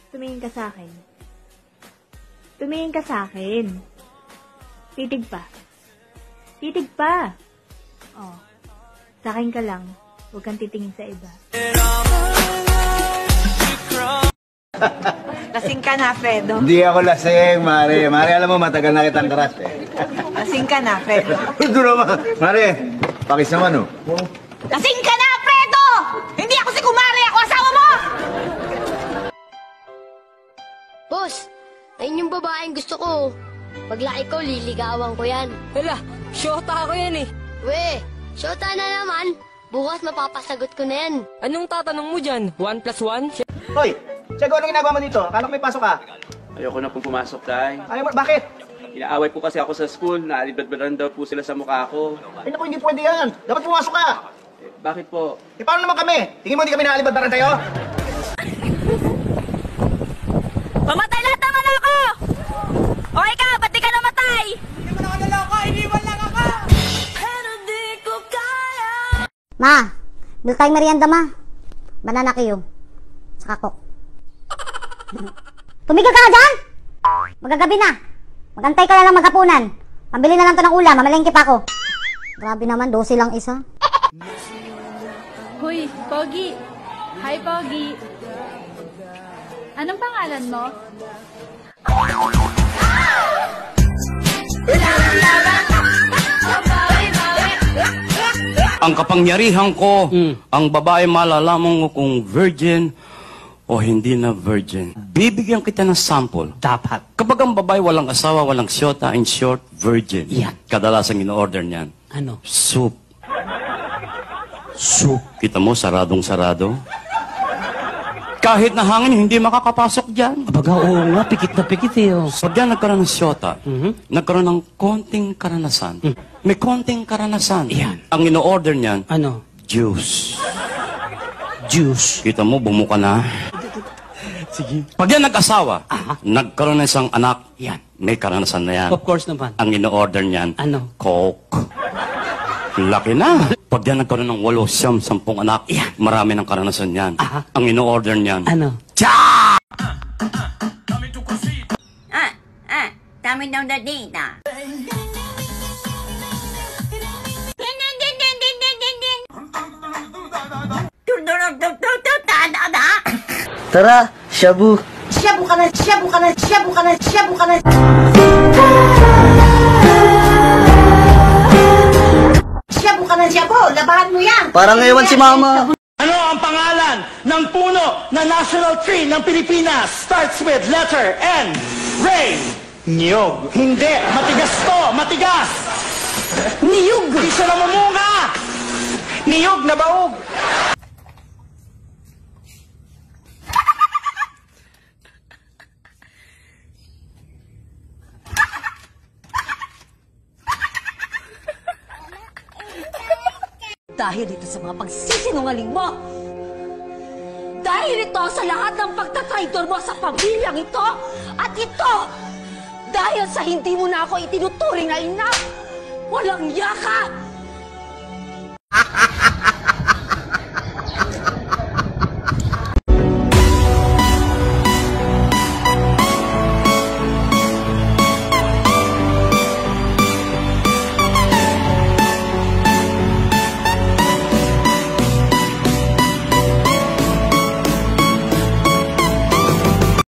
Tumingin ka sa akin. Tumingin ka sa akin. Titig pa. Titig pa. Oh. Sa akin ka lang. Huwag kang titingin sa iba. Lasing ka na, Fredo. Hindi ako lasing, Mare. Mare, alam mo, matagal na kitang karas eh. Lasing ka na, Fredo. Ito naman. Mare, pakis naman oh. Lasing ka na, Fredo! Hindi ako si Kumari, ako asawa mo! Boss, ayun yung babaeng gusto ko. Paglaki ko, liligawan ko yan. Hala, syota ako yan eh. We, syota na naman. Bukas mapapasagot ko na yan. Anong tatanong mo dyan? 1 plus 1? Hoy, Tiago, anong ginagawa mo dito? Akala ko may pasok ka. Ayoko na pong pumasok, Tay. Ayaw mo, bakit? Inaaway po kasi ako sa school, naalibadbadan daw po sila sa mukha ko. Ay naku, hindi pwede yan. Dapat pumasok ka. Bakit po? Eh, paano naman kami? Tingin mo hindi kami naalibad na rin tayo? Mamatay lahat ng anak ko! Okay ka, ba't di ka namatay? Hindi mo naman naloko, iniwan lang ako! Pero di ko kaya. Ma, doon tayong merienda, ma. Banana kayo. Saka Coke. Tumigil ka na dyan! Magagabi na. Magantay ka na lang maghapunan. Pambili na lang to ng ulam, mamalengke pa ako. Grabe naman, 12 lang isa. Hoy, Pogi. Hi, Pogi. Anong pangalan mo? Ang kapangyarihan ko, ang babae malalaman mo kung virgin o hindi na virgin. Bibigyan kita ng sample. Dapat. Kapag ang babae walang asawa, walang syota, in short, virgin. Yan. Kadalasan in-order niyan. Ano? Soup. Soup. Kita mo, saradong-sarado. Kahit na hangin, hindi makakapasok dyan. Abaga, oo nga, pikit na pikit eh. Oh. Pag yan nagkaroon ng syota, nagkaroon ng konting karanasan. May konting karanasan. Yan. Ang ino-order niyan, Ano? juice. Juice. Kita mo, bumuka na. Sige. Pag yan nag-asawa, nagkaroon ng isang anak, Yan. may karanasan na yan. Of course naman. Ang ino-order niyan, Ano? Coke. Laki na. Pag yan nagkaroon ng 8, 10 anak, Yan. marami ng karanasan yan. Ang ino-order niyan, Ano? Dami daw na data. Tara, shabu. Shabu ka na, shabu ka na, shabu ka na, shabu ka na. Shabu ka na, shabu. Labahan mo yan. Parang ewan si mama. Ano ang pangalan ng puno na national tree ng Pilipinas? Starts with letter N. Rain. Niyog. Hindi. Matigas to. Matigas. Niyog. Hindi siya namumunga. Niyog na baog. Dahil ito sa mga pagsisinungaling mo. Dahil ito sa lahat ng pagtatraidor mo sa pamilyang ito. At ito, dahil sa hindi mo na ako itinuturing na ina. Walang yaka!